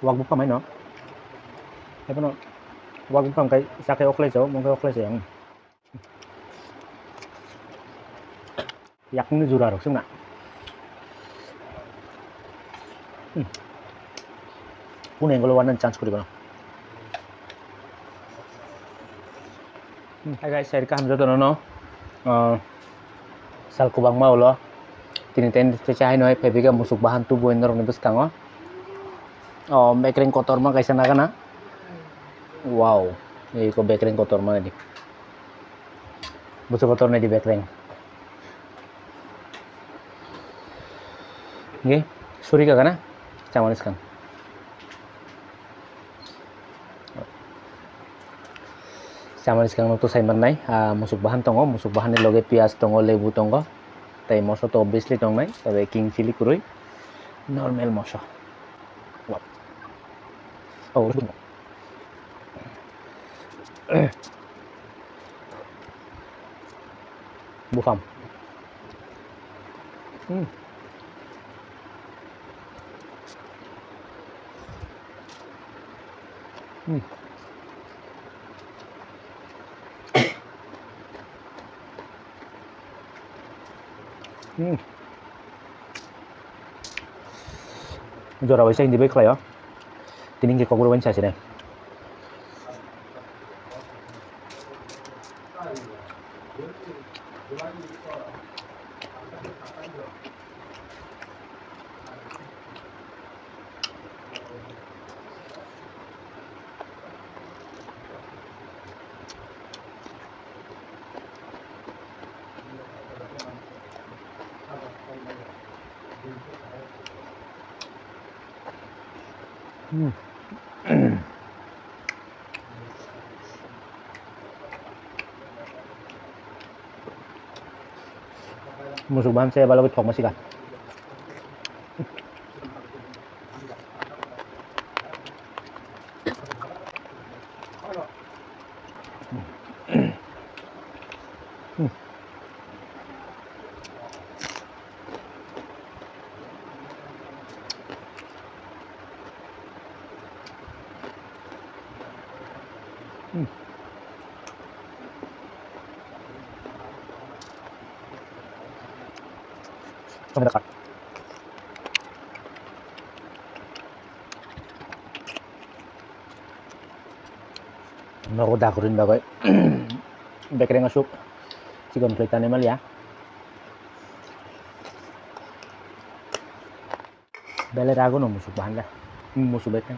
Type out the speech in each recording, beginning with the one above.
Wag bukam ay no. Ay no. Wag bukam kay sa kay okles oh, mong kay okles yang. Yak ni jura rok sing na. Pune ngolo wanan chance kuri kono. Hai guys, saya kam jodo no. Sal kubang mau lo. Tini ten cecai noi pebika musuk bahan tubuh yang ngerong nebus kango. Oh, backring kotor mah kaisa nakana. Wow, ini kok backring kotor mah di. Busuk kotor nih di backring. Nggih, suri ka kana? Camanis kan. Camanis kang nutu sai mernai, musuk bahan tongo, musuk bahan ni loge pias tongo, lebu tongo. Tai moso to obviously tong nai, tabe king chili kurui. Normal moso. Wow. Oh, bufam. Jora waisa hindi ba kayo? Tining ko guro wansa sine. Musuk bahan saya balawit kok masih kan. Sampai dekat. Nakuda ko rin bagay. Bakery nga soup. Si complete animal ya. Bele rago no musuk bahan lah. Musuk bakery.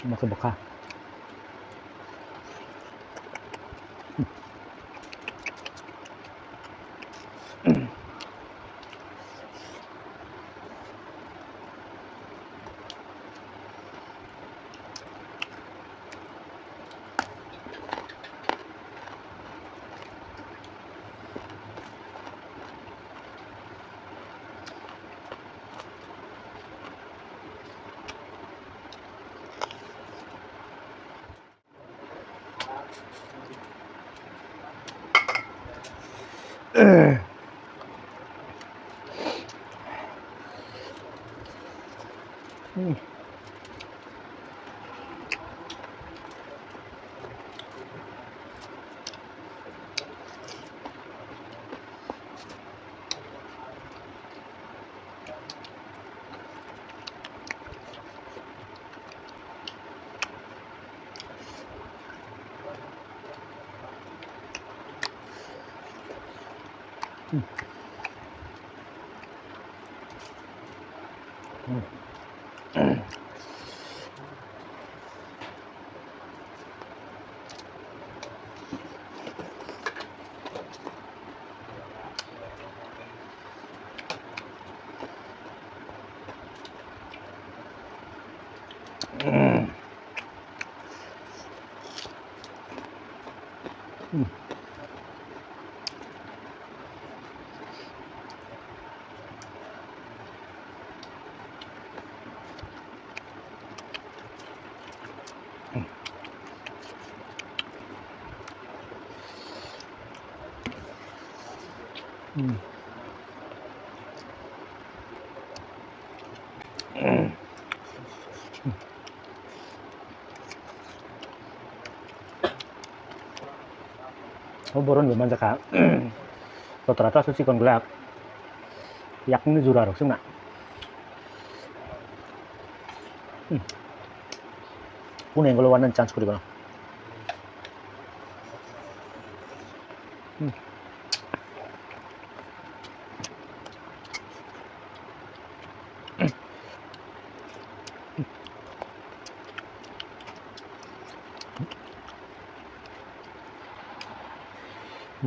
Masuk baka. Oh, boron gimana kak? Rata-rata sushi kon gelap. Yak ini jurah sih nak. Punya kalau warna chance kuri kono.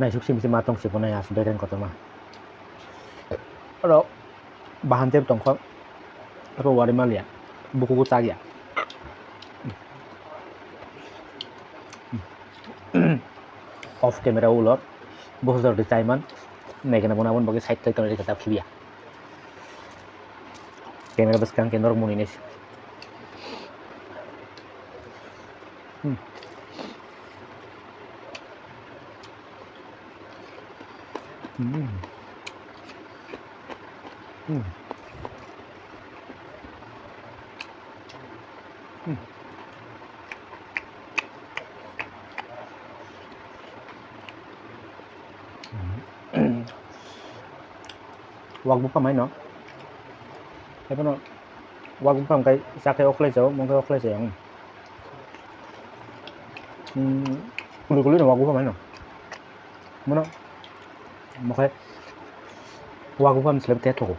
Nah, suksi bisa matang sih pun ya sudah kan kotor mah. Kalau bahan tiap tongkol, kalau wari mal ya, buku kutak ya. Off camera ulor, बहुत ज़रूरी टाइमन नहीं करना पुना पुन बगे साइड तक करने का फिर कैमरा बस kan kendor mun ini wag buka main no apa no wag buka kayak sakit okles jauh mungkin okles yang kulit wag buka main no mana makanya wag buka misalnya teto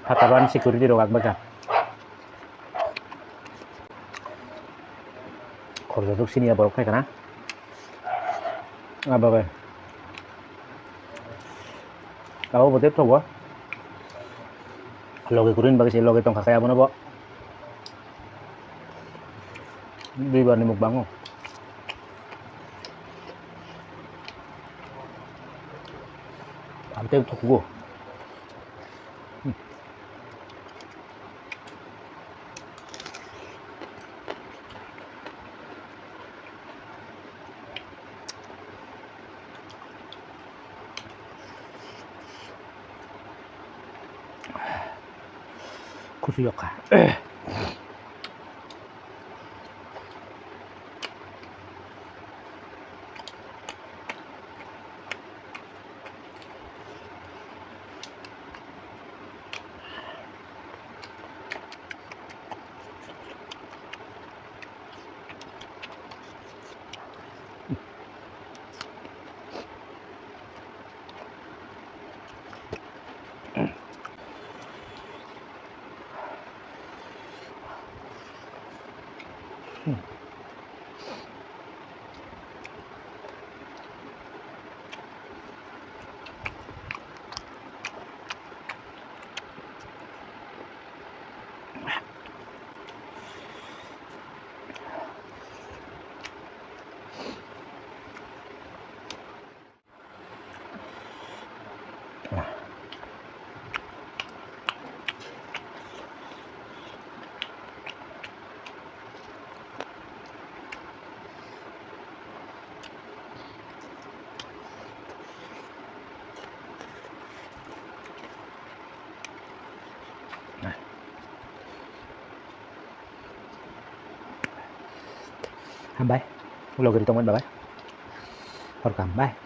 hatapan security dong agak kalau jatuh sini ya borok kayak kana apa kayak kalau betul tuh gua loge kurin bagi si loge tong kakek apa nabo di bar ni mukbang oh ante tuh gua kusuyoka bye, ulo gitu teman bye, welcome bye.